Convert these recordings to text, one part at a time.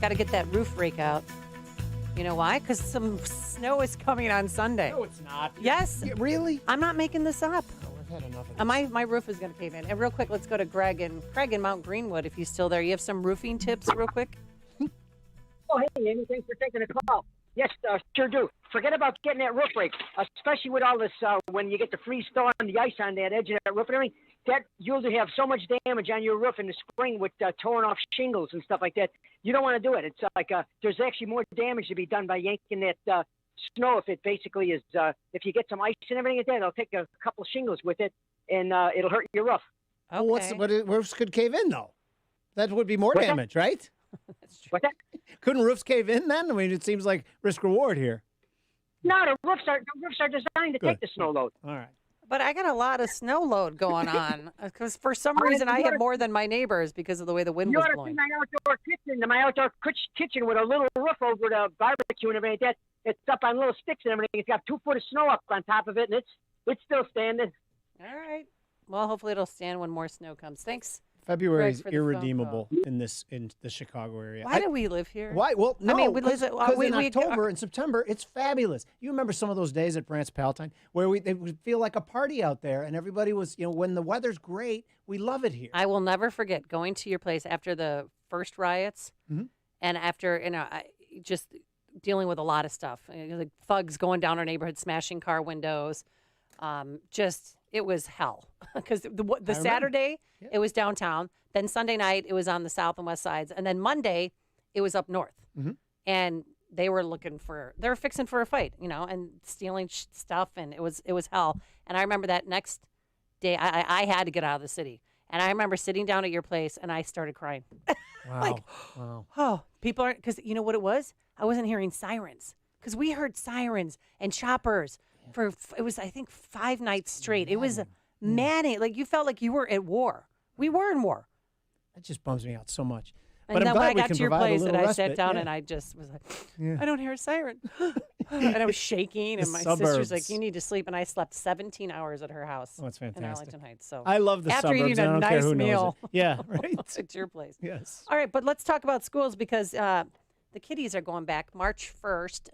Got to get that roof rake out. You know why? Because some snow is coming on Sunday. No, it's not. Yes. Really? I'm not making this up. Oh, I've had enough of this. My roof is going to cave in. And real quick, let's go to Craig in Mount Greenwood, if he's still there. You have some roofing tips real quick? Oh, hey, Amy, thanks for taking the call. Yes, sure do. Forget about getting that roof rake, especially with all this, when you get the freeze thaw and the ice on that edge of that roof and everything. That you'll have so much damage on your roof in the spring with torn off shingles and stuff like that. You don't want to do it. It's like there's actually more damage to be done by yanking that snow if it basically is, if you get some ice and everything like that, it'll take a couple shingles with it and it'll hurt your roof. Okay. Well, roofs could cave in, though. That would be more damage, right? That's true. What's that? Couldn't roofs cave in then? I mean, it seems like risk-reward here. No, the roofs are designed to take the snow load. All right. But I got a lot of snow load going on because for some reason I have more than my neighbors because of the way the wind You was ought to blowing. see my outdoor kitchen with a little roof over the barbecue and everything like that. It's up on little sticks and everything. It's got 2 foot of snow up on top of it, and it's still standing. All right. Well, hopefully it'll stand when more snow comes. Thanks. February is Greg, for the phone irredeemable in the Chicago area. Why do we live here? Why? Well, no, I mean, because in we- October and September, it's fabulous. You remember some of those days at France Palatine where it would feel like a party out there, and everybody was, when the weather's great, we love it here. I will never forget going to your place after the first riots and after, just dealing with a lot of stuff. Like thugs going down our neighborhood, smashing car windows. It was hell because the Saturday it was downtown. Then Sunday night it was on the south and west sides, and then Monday it was up north. And they were fixing for a fight, and stealing stuff, and it was hell. And I remember that next day I had to get out of the city, and I remember sitting down at your place and I started crying. Wow. Wow. Oh, people aren't, because you know what it was? I wasn't hearing sirens because we heard sirens and choppers. It was, I think, 5 nights straight. It was manic. Like you felt like you were at war. We were in war. That just bums me out so much. And But then I'm when I glad we got can to your provide a place and little I sat respite. down Yeah. and I just was like, Yeah. I don't hear a siren. And I was shaking. And The my sister's like, suburbs. you need to sleep. And I slept 17 hours at her house. Oh, that's In fantastic. Arlington Heights. So I love the after suburbs. eating and I a don't care nice who meal. knows it. Yeah, right. It's your place. Yes. All right, but let's talk about schools because the kiddies are going back March 1st.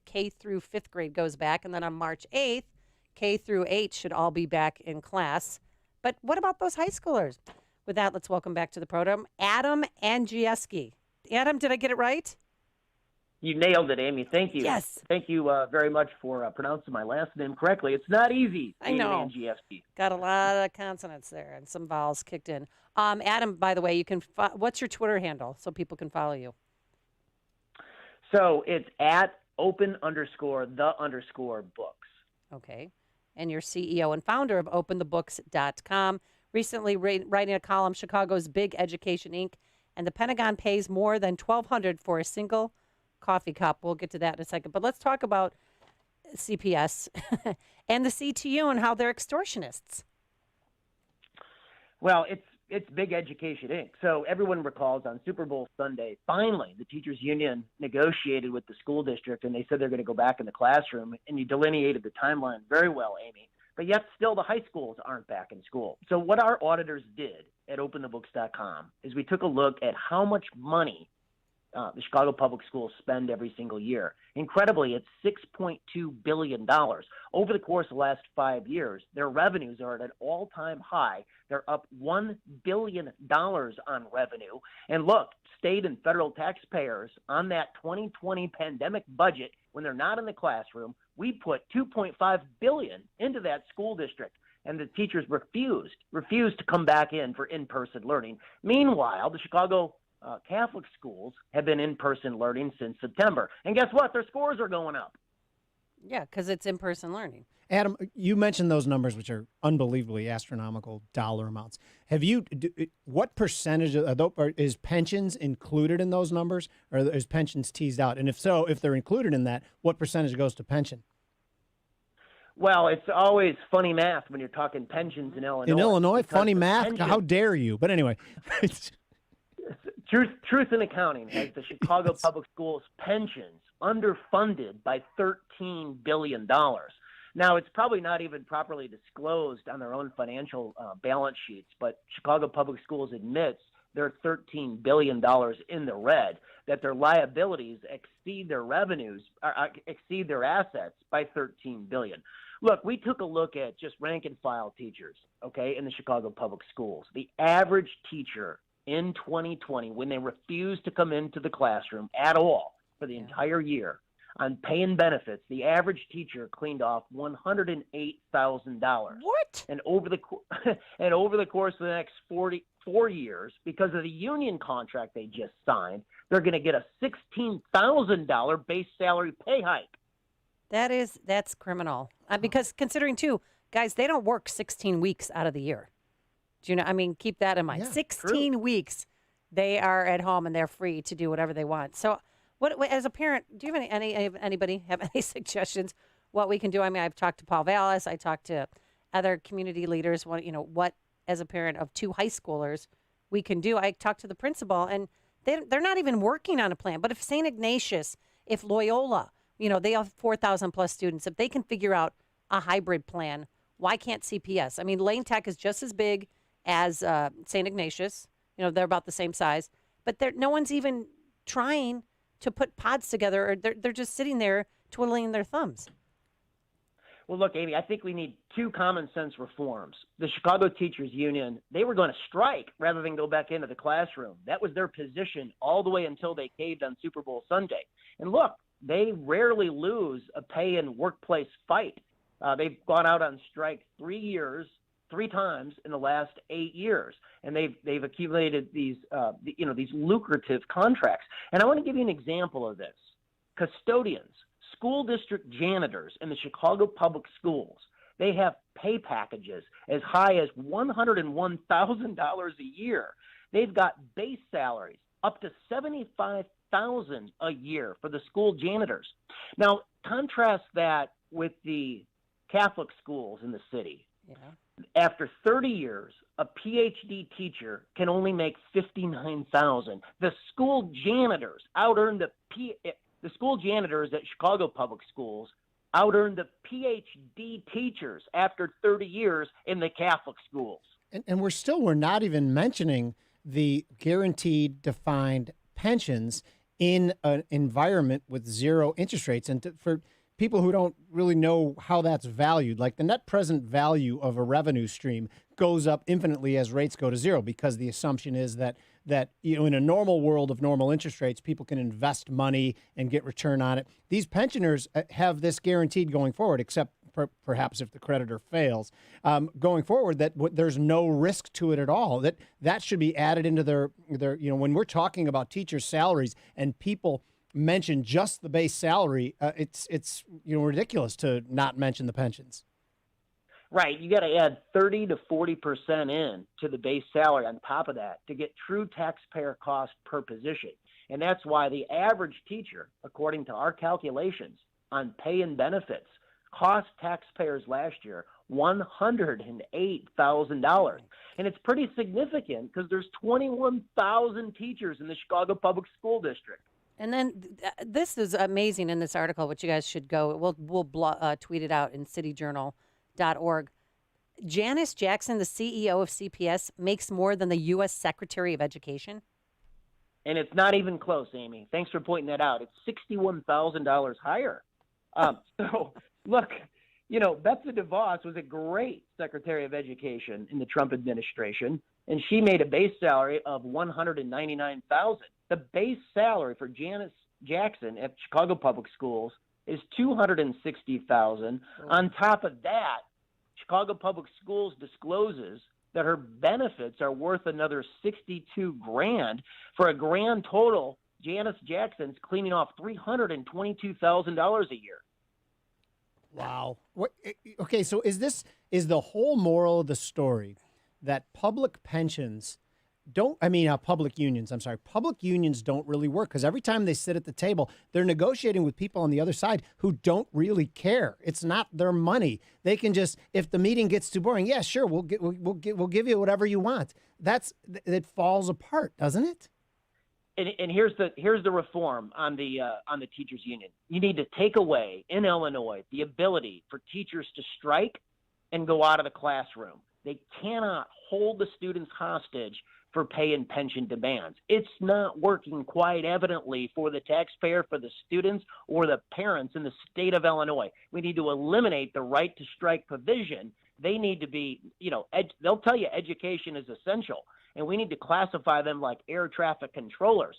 K through 5th grade goes back. And then on March 8th, K through 8 should all be back in class. But what about those high schoolers? With that, let's welcome back to the program Adam Andrzejewski. Adam, did I get it right? You nailed it, Amy. Thank you. Yes. Thank you very much for pronouncing my last name correctly. It's not easy. I know. Andrzejewski. Got a lot of consonants there and some vowels kicked in. Adam, by the way, you can. What's your Twitter handle so people can follow you? So it's at open_the_books. Okay. And you're CEO and founder of OpenTheBooks.com. Recently writing a column, Chicago's Big Education Inc. And the Pentagon pays more than $1,200 for a single coffee cup. We'll get to that in a second. But let's talk about CPS and the CTU and how they're extortionists. Well, it's Big Education Inc. So everyone recalls on Super Bowl Sunday, finally, the teachers union negotiated with the school district, and they said they're going to go back in the classroom. And you delineated the timeline very well, Amy. But yet still the high schools aren't back in school. So what our auditors did at openthebooks.com is we took a look at how much money the Chicago Public Schools spend every single year. Incredibly, it's $6.2 billion. Over the course of the last 5 years, their revenues are at an all-time high. They're up $1 billion on revenue. And look, state and federal taxpayers on that 2020 pandemic budget, when they're not in the classroom, we put $2.5 billion into that school district. And the teachers refused to come back in for in-person learning. Meanwhile, the Chicago Catholic schools have been in-person learning since September. And guess what? Their scores are going up. Yeah, because it's in-person learning. Adam, you mentioned those numbers, which are unbelievably astronomical dollar amounts. What percentage is pensions included in those numbers, or is pensions teased out? And if so, if they're included in that, what percentage goes to pension? Well, it's always funny math when you're talking pensions in Illinois. In Illinois, because funny the math? pension- How dare you? But anyway. Truth in Accounting has the Chicago Public Schools pensions underfunded by $13 billion. Now, it's probably not even properly disclosed on their own financial balance sheets, but Chicago Public Schools admits they're $13 billion in the red. that their liabilities exceed their revenues, or exceed their assets by $13 billion. Look, we took a look at just rank and file teachers, okay, in the Chicago public schools. The average teacher in 2020, when they refused to come into the classroom at all for the entire year on pay and benefits, the average teacher cleaned off $108,000. What? And over the course of the next 4 years, because of the union contract they just signed, they're going to get a $16,000 base salary pay hike. That's criminal. Because considering too, guys, they don't work 16 weeks out of the year. Do you know? I mean, keep that in mind. Yeah, 16 weeks, they are at home and they're free to do whatever they want. So, what as a parent, do you have anybody have any suggestions what we can do? I mean, I've talked to Paul Vallis, I talked to other community leaders. What as a parent of 2 high schoolers we can do? I talked to the principal, and they're not even working on a plan. But if St. Ignatius, if Loyola, they have 4,000 plus students, if they can figure out a hybrid plan, why can't CPS? I mean, Lane Tech is just as big as St. Ignatius. They're about the same size, but no one's even trying to put pods together, or they're just sitting there twiddling their thumbs. Well, look, Amy, I think we need 2 common sense reforms. The Chicago Teachers Union, they were going to strike rather than go back into the classroom. That was their position all the way until they caved on Super Bowl Sunday. And look, they rarely lose a pay and workplace fight. They've gone out on strike 3 times in the last 8 years, and they've accumulated these lucrative contracts. And I want to give you an example of this. Custodians, school district janitors in the Chicago public schools, they have pay packages as high as $101,000 a year. They've got base salaries up to $75,000 a year for the school janitors. Now, contrast that with the Catholic schools in the city. Yeah. After 30 years, a PhD teacher can only make $59,000. The school janitors the school janitors at Chicago public schools out-earned the PhD teachers after 30 years in the Catholic schools. And we're not even mentioning the guaranteed defined pensions in an environment with 0 interest rates. And for people who don't really know how that's valued, like the net present value of a revenue stream goes up infinitely as rates go to 0, because the assumption is that in a normal world of normal interest rates, people can invest money and get return on it. These pensioners have this guaranteed going forward, except perhaps if the creditor fails. Going forward, there's no risk to it at all. That should be added into their when we're talking about teachers' salaries and people mention just the base salary, it's ridiculous to not mention the pensions. Right. You got to add 30 to 40% in to the base salary on top of that to get true taxpayer cost per position. And that's why the average teacher, according to our calculations on pay and benefits, cost taxpayers last year $108,000. And it's pretty significant because there's 21,000 teachers in the Chicago Public School District. And then this is amazing in this article, which you guys should go. We'll tweet it out in cityjournal.org. Janice Jackson, the CEO of CPS, makes more than the U.S. Secretary of Education. And it's not even close, Amy. Thanks for pointing that out. It's $61,000 higher. So, look, Betsy DeVos was a great Secretary of Education in the Trump administration, and she made a base salary of $199,000. The base salary for Janice Jackson at Chicago Public Schools is $260,000. On top of that, Chicago Public Schools discloses that her benefits are worth another $62,000 for a grand total. Janice Jackson's cleaning off $322,000 a year. Wow. Okay, so is the whole moral of the story that public unions don't really work, because every time they sit at the table, they're negotiating with people on the other side who don't really care. It's not their money. They can just, if the meeting gets too boring, yeah, sure, we'll give you whatever you want. It falls apart, doesn't it? And here's the reform on the teachers union. You need to take away in Illinois the ability for teachers to strike and go out of the classroom. They cannot hold the students hostage for pay and pension demands. It's not working quite evidently for the taxpayer, for the students, or the parents in the state of Illinois. We need to eliminate the right to strike provision. They need to be, they'll tell you education is essential, and we need to classify them like air traffic controllers.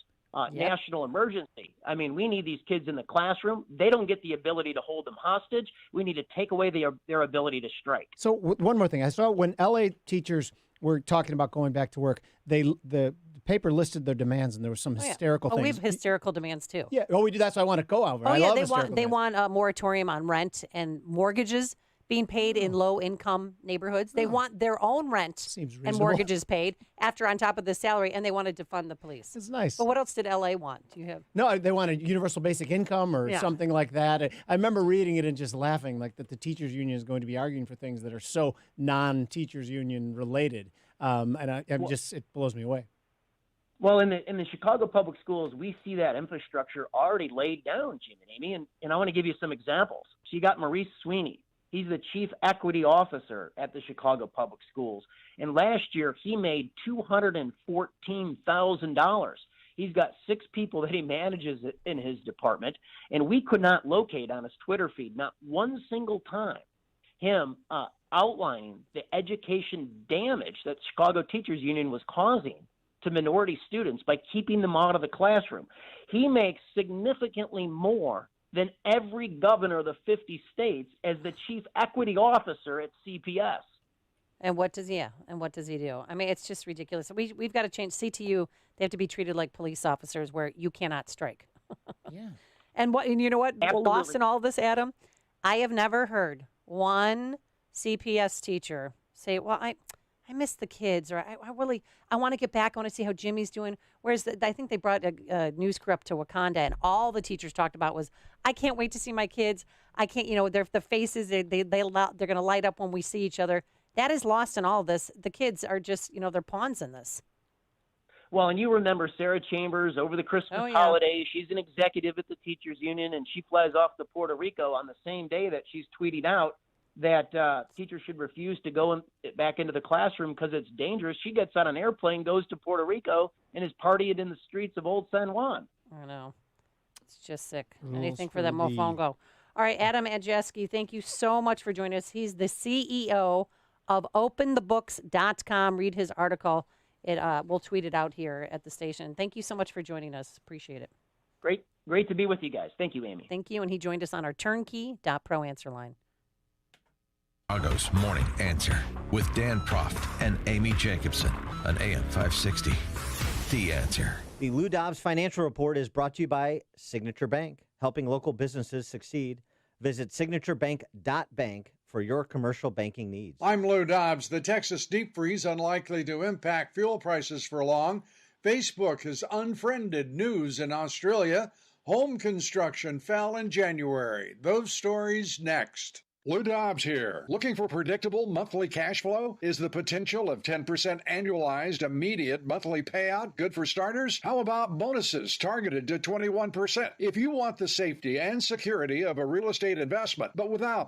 National emergency. I mean, we need these kids in the classroom. They don't get the ability to hold them hostage. We need to take away their ability to strike. So one more thing. I saw when LA teachers were talking about going back to work, the paper listed their demands, and there was some hysterical things. We have hysterical demands too. Yeah. Oh, we do. That's why I want to go over. Oh, I yeah. love They want a moratorium on rent and mortgages being paid in low-income neighborhoods. They want their own rent and mortgages paid after on top of the salary, and they wanted to fund the police. It's nice. But what else did LA want? Do you have? No, they wanted universal basic income or something like that. I remember reading it and just laughing, like that the teachers union is going to be arguing for things that are so non-teachers union related, it blows me away. Well, in the Chicago public schools, we see that infrastructure already laid down, Jim and Amy, and I want to give you some examples. So you got Maurice Sweeney. He's the chief equity officer at the Chicago Public Schools. And last year, he made $214,000. He's got 6 people that he manages in his department. And we could not locate on his Twitter feed, not one single time, him outlining the education damage that Chicago Teachers Union was causing to minority students by keeping them out of the classroom. He makes significantly more than every governor of the 50 states as the chief equity officer at CPS. And what does he do? I mean, it's just ridiculous. We've got to change CTU. They have to be treated like police officers where you cannot strike. Yeah. And you know what? Absolutely. Lost in all this, Adam, I have never heard one CPS teacher say, well, I miss the kids, or I want to get back. I want to see how Jimmy's doing. Whereas I think they brought a news crew up to Wakanda, and all the teachers talked about was, I can't wait to see my kids. I can't, the faces, they're going to light up when we see each other. That is lost in all this. The kids are just, they're pawns in this. Well, and you remember Sarah Chambers over the Christmas holiday. She's an executive at the Teachers Union, and she flies off to Puerto Rico on the same day that she's tweeting out that teachers should refuse to go back into the classroom because it's dangerous. She gets on an airplane, goes to Puerto Rico, and is partying in the streets of Old San Juan. I know. It's just sick. Anything for that mofo go. All right, Adam Andrzejewski, thank you so much for joining us. He's the CEO of OpenTheBooks.com. Read his article. We'll tweet it out here at the station. Thank you so much for joining us. Appreciate it. Great to be with you guys. Thank you, Amy. Thank you. And he joined us on our turnkey.pro answer line. Chicago's Morning Answer with Dan Proft and Amy Jacobson on AM 560. The Answer. The Lou Dobbs Financial Report is brought to you by Signature Bank, helping local businesses succeed. Visit signaturebank.bank for your commercial banking needs. I'm Lou Dobbs. The Texas deep freeze unlikely to impact fuel prices for long. Facebook has unfriended news in Australia. Home construction fell in January. Those stories next. Lou Dobbs here. Looking for predictable monthly cash flow? Is the potential of 10% annualized immediate monthly payout good for starters? How about bonuses targeted to 21%? If you want the safety and security of a real estate investment, but without